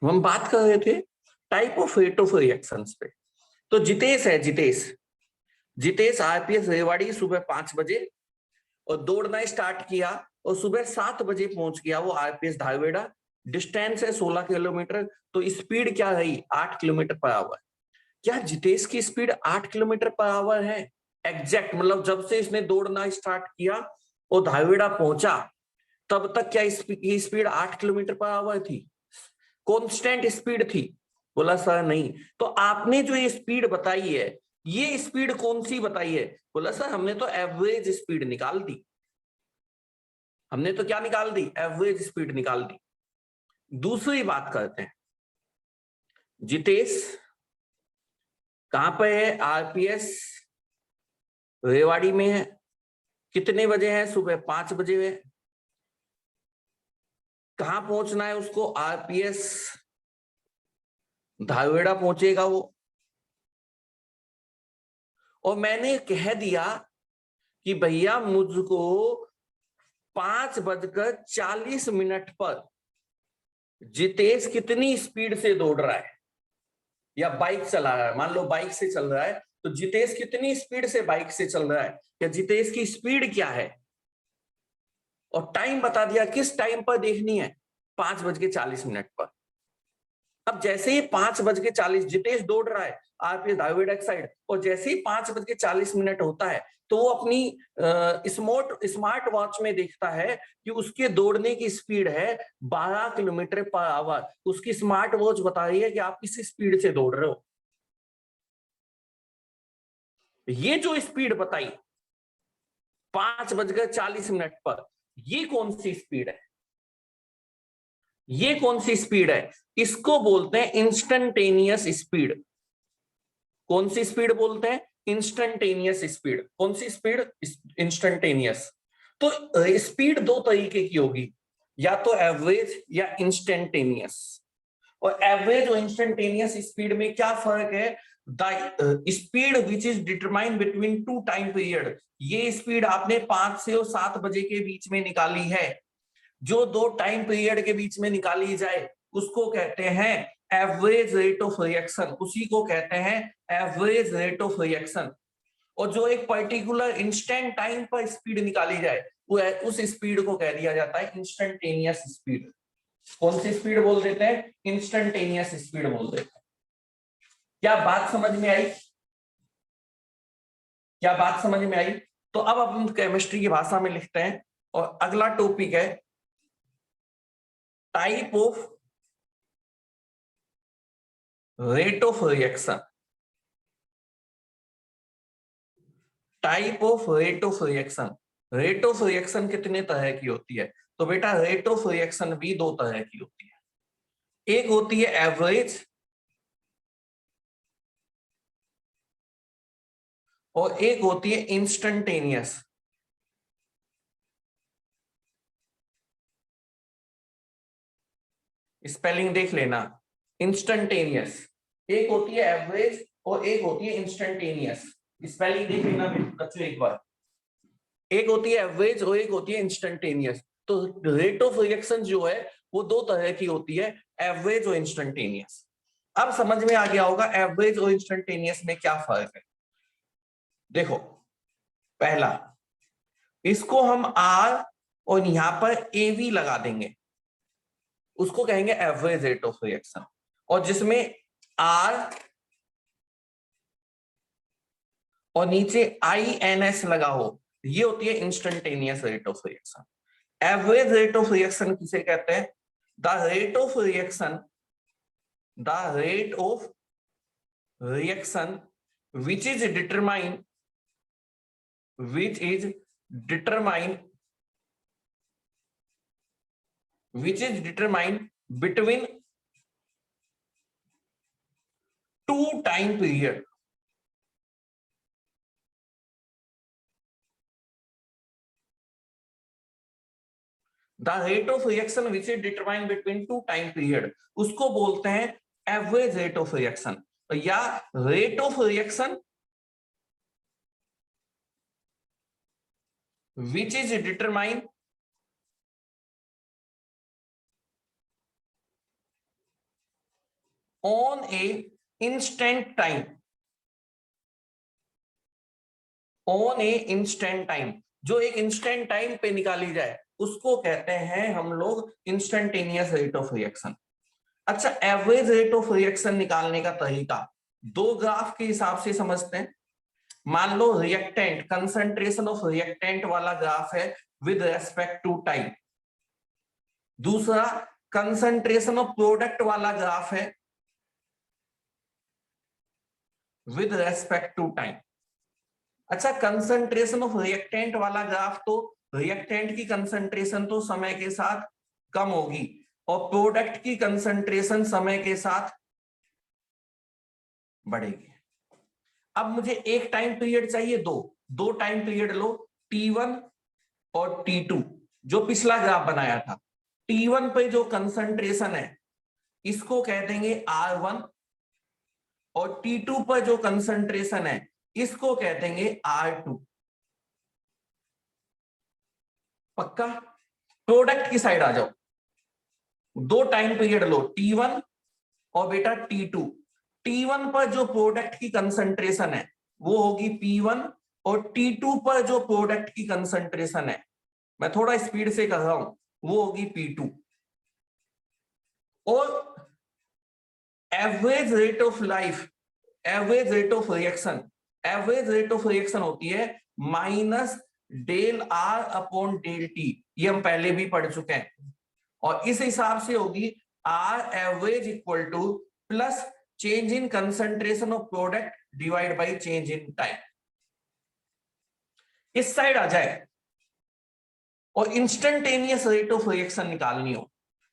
हम बात कर रहे थे type of rate of reactions पे। तो जितेश है, जितेश आरपीएस रेवाड़ी सुबह 5 बजे और दौड़ना स्टार्ट किया और सुबह 7 बजे पहुंच गया वो आरपीएस धारवेड़ा। डिस्टेंस है 16 किलोमीटर, तो स्पीड क्या रही? 8 किलोमीटर पर आवर। क्या जितेश की स्पीड 8 किलोमीटर पर आवर है? एग्जैक्ट, मतलब जब से इसने दौड़ना स्टार्ट किया और धारवेड़ा पहुंचा तब तक क्या इसकी स्पीड 8 किलोमीटर पर आवर थी? कांस्टेंट स्पीड थी? बोला सर नहीं। तो आपने जो ये स्पीड बताई है, ये स्पीड कौन सी बताई है? बोला सर हमने तो एवरेज स्पीड निकाल दी। हमने तो क्या निकाल दी? एवरेज स्पीड निकाल दी। दूसरी बात करते हैं, जितेश कहां पे है? आरपीएस रेवाड़ी में है। कितने बजे है? सुबह 5 बजे है। कहां पहुंचना है उसको? आरपीएस धारवेड़ा पहुंचेगा वो। और मैंने कह दिया कि भैया मुझको 5:40 पर जितेश कितनी स्पीड से दौड़ रहा है या बाइक चला रहा है, मान लो बाइक से चल रहा है, तो जितेश कितनी स्पीड से बाइक से चल रहा है, या जितेश की स्पीड क्या है, और टाइम बता दिया। किस टाइम पर देखनी है? 5:40 पर। अब जैसे ही 5:40 जितेश दौड़ रहा है आरपीएस धारवेड़ा साइड, और जैसे ही 5:40 होता है तो वो अपनी स्मार्ट वॉच में देखता है कि उसके दौड़ने की स्पीड है 12 किलोमीटर पर आवर। उसकी स्मार्ट वॉच बता रही है कि आप किस स्पीड से दौड़ रहे हो। ये जो स्पीड बताई 5:40 पर, ये कौन सी स्पीड है? ये कौन सी स्पीड है? इसको बोलते हैं इंस्टेंटेनियस स्पीड। कौन सी स्पीड बोलते हैं? Instantaneous speed. कौन सी स्पीड? इंस्टेंटेनियस। तो स्पीड दो तरीके की होगी, या तो एवरेज या इंस्टेंटेनियस। और एवरेज और इंस्टेंटेनियस स्पीड में क्या फर्क है? The speed which is determine between two time period, ये स्पीड आपने 5 से और 7 बजे के बीच में निकाली है। जो दो टाइम पीरियड के बीच में निकाली जाए उसको कहते हैं एवरेज रेट ऑफ रिएक्शन, उसी को कहते हैं एवरेज रेट ऑफ रिएक्शन। और जो एक पर्टिकुलर इंस्टेंट टाइम पर स्पीड निकाली जाए वो उस स्पीड को कह दिया जाता है इंस्टेंटेनियस स्पीड। कौन सी स्पीड बोल देते हैं? इंस्टेंटेनियस स्पीड बोल देते हैं। क्या बात समझ में आई? क्या बात समझ में आई? तो अब हम केमिस्ट्री की भाषा में लिखते हैं और अगला टॉपिक है type of rate of reaction. Type of rate of reaction. Rate of reaction कितने तरह की होती है? तो बेटा रेट ऑफ रिएक्शन भी दो तरह की होती है। एक होती है एवरेज और एक होती है इंस्टेंटेनियस। स्पेलिंग देख लेना, इंस्टेंटेनियस। एक होती है एवरेज और एक होती है इंस्टेंटेनियस। स्पेलिंग देख लेना बच्चों एक बार। एक होती है एवरेज और एक होती है इंस्टेंटेनियस। तो रेट ऑफ रिएक्शन जो है वो दो तरह की होती है, एवरेज और इंस्टेंटेनियस। अब समझ में आ गया होगा एवरेज और इंस्टेंटेनियस में क्या फर्क है। देखो, पहला, इसको हम आर और यहां पर एवी लगा देंगे, उसको कहेंगे एवरेज रेट ऑफ रिएक्शन। और जिसमें आर और नीचे INS लगा हो, ये होती है instantaneous rate of reaction. Average rate of reaction किसे कहते हैं? The rate of reaction, the rate of reaction which is determined, which is determined, which is determined between two time period. The rate of reaction which is determined between two time period, उसको बोलते हैं average rate of reaction या rate of reaction which is determined on A instant time, on A instant time, जो एक instant time पे निकाली जाए उसको कहते हैं हम लोग इंस्टेंटेनियस रेट ऑफ रिएक्शन। अच्छा, एवरेज रेट ऑफ रिएक्शन निकालने का तरीका दो ग्राफ के हिसाब से समझते हैं। मान लो रिएक्टेंट, कंसंट्रेशन ऑफ रिएक्टेंट वाला ग्राफ है विद रेस्पेक्ट टू टाइम, दूसरा कंसंट्रेशन ऑफ प्रोडक्ट वाला ग्राफ है विद रेस्पेक्ट टू टाइम। अच्छा, कंसंट्रेशन ऑफ रिएक्टेंट वाला ग्राफ, तो रिएक्टेंट की कंसंट्रेशन तो समय के साथ कम होगी और प्रोडक्ट की कंसंट्रेशन समय के साथ बढ़ेगी। अब मुझे एक टाइम पीरियड चाहिए, दो टाइम पीरियड लो, T1 और T2, जो पिछला ग्राफ बनाया था। T1 पे जो कंसंट्रेशन है इसको कह देंगे R1 और T2 पर जो कंसंट्रेशन है इसको कह देंगे R2। पक्का? प्रोडक्ट की साइड आ जाओ, दो टाइम पीरियड लो, T1 और बेटा T2। T1 पर जो प्रोडक्ट की कंसंट्रेशन है वो होगी P1 और T2 पर जो प्रोडक्ट की कंसंट्रेशन है, मैं थोड़ा स्पीड से कर रहा हूं, वो होगी P2। और average rate of life, average rate of reaction, average rate of reaction होती है minus del R upon del T, ये हम पहले भी पढ़ चुके हैं। और इस हिसाब से होगी R average equal two plus change in concentration of product divide by change in time. इस साइड आ जाए और इंस्टेंटेनियस रेट ऑफ रिएक्शन निकालनी हो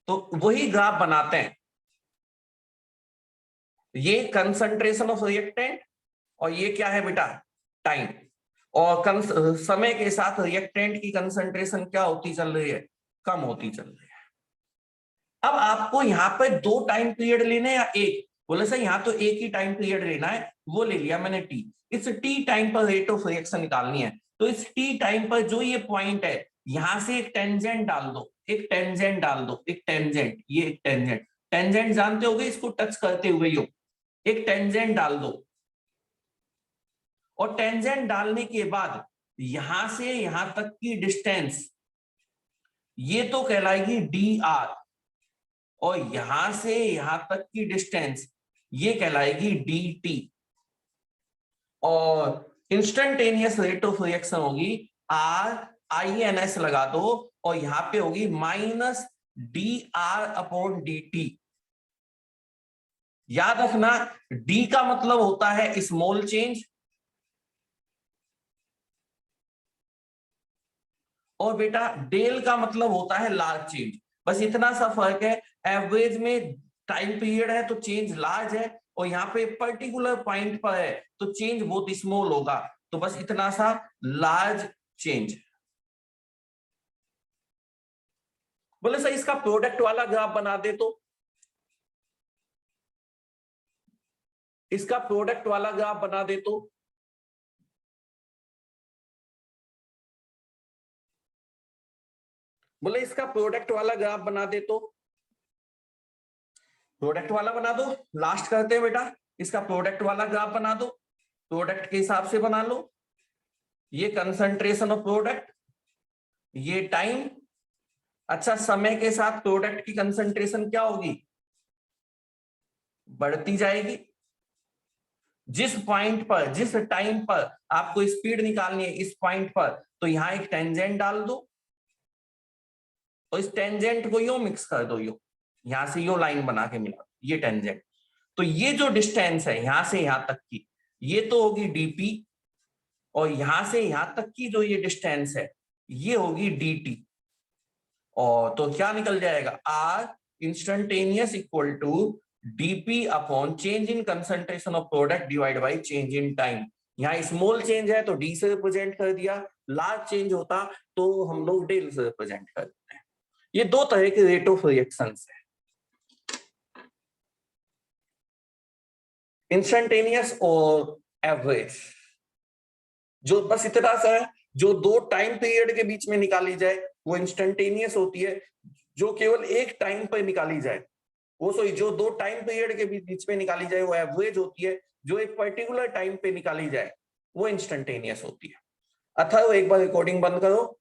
तो वही ग्राफ बनाते हैं, ये कंसंट्रेशन ऑफ रिएक्टेंट और ये क्या है बेटा, टाइम। और समय के साथ रिएक्टेंट की कंसंट्रेशन क्या होती चल रही है, कम होती चल रही है। अब आपको यहाँ पे दो टाइम पीरियड लेने या एक, बोले सर यहाँ तो एक ही टाइम पीरियड लेना है, वो ले लिया मैंने T। इस T टाइम पर रेट ऑफ रिएक्शन निकालनी है, तो इस T टाइम पर जो ये पॉइंट है यहां से एक टेंजेंट डाल दो, एक टेंजेंट डाल दो, एक टेंजेंट, ये एक टेंजेंट, टेंजेंट जानते होगे इसको टच करते हुए ही हो, एक टेंजेंट डाल दो। और टेंजेंट डालने के बाद यहां से यहां तक की डिस्टेंस ये तो कहलाएगी dr, और यहां से यहां तक की डिस्टेंस ये कहलाएगी dt। और इंस्टेंटेनियस रेट ऑफ रिएक्शन होगी RINS लगा दो और यहां पे होगी माइनस dr अपॉन dt। याद रखना d का मतलब होता है स्मॉल चेंज और बेटा डेल का मतलब होता है लार्ज चेंज। बस इतना सा फर्क है, एवरेज में टाइम पीरियड है तो चेंज लार्ज है और यहाँ पे पर्टिकुलर पॉइंट पर है तो चेंज बहुत स्मॉल होगा, तो बस इतना सा लार्ज चेंज। बोले सर इसका प्रोडक्ट वाला ग्राफ बना दे, तो इसका प्रोडक्ट वाला ग्राफ बना दे, तो बोले इसका प्रोडक्ट वाला ग्राफ बना दे, तो प्रोडक्ट वाला बना दो, लास्ट करते हैं बेटा, इसका प्रोडक्ट वाला ग्राफ बना दो, प्रोडक्ट के हिसाब से बना लो, ये कंसंट्रेशन ऑफ प्रोडक्ट, ये टाइम। अच्छा, समय के साथ प्रोडक्ट की कंसंट्रेशन क्या होगी, बढ़ती जाएगी। जिस पॉइंट पर, जिस टाइम पर आपको स्पीड निकालनी है इस पॉइंट पर, तो यहां एक टेंजेंट डाल दो और इस टेंजेंट को यूं मिक्स कर दो, यूं यहां से यूं लाइन बना के मिला ये टेंजेंट। तो ये जो डिस्टेंस है यहां से यहां तक की, ये तो होगी dp, और यहां से यहां तक की जो ये डिस्टेंस है ये होगी dt। और तो क्या निकल जाएगा, R instantaneous equal to dp upon change in concentration of product divide by change in time. यहाँ स्मॉल चेंज है तो d से रिप्रेजेंट कर दिया, लार्ज चेंज होता तो हम लोग डेल से रिप्रेजेंट कर देते हैं। ये दो तरह के रेट ऑफ रिएक्शंस है, इंस्टेंटेनियस और एवरेज। जो बस इतना सा है, जो दो टाइम पीरियड के बीच में निकाली जाए वो इंस्टेंटेनियस होती है, जो केवल एक टाइम पर निकाली जाए वो सॉरी जो 2 टाइम पीरियड के बीच में निकाली जाए वो एवरेज होती है, जो एक पर्टिकुलर टाइम पे निकाली जाए वो इंस्टेंटेनियस होती है। अथर्व एक बार रिकॉर्डिंग बंद करो।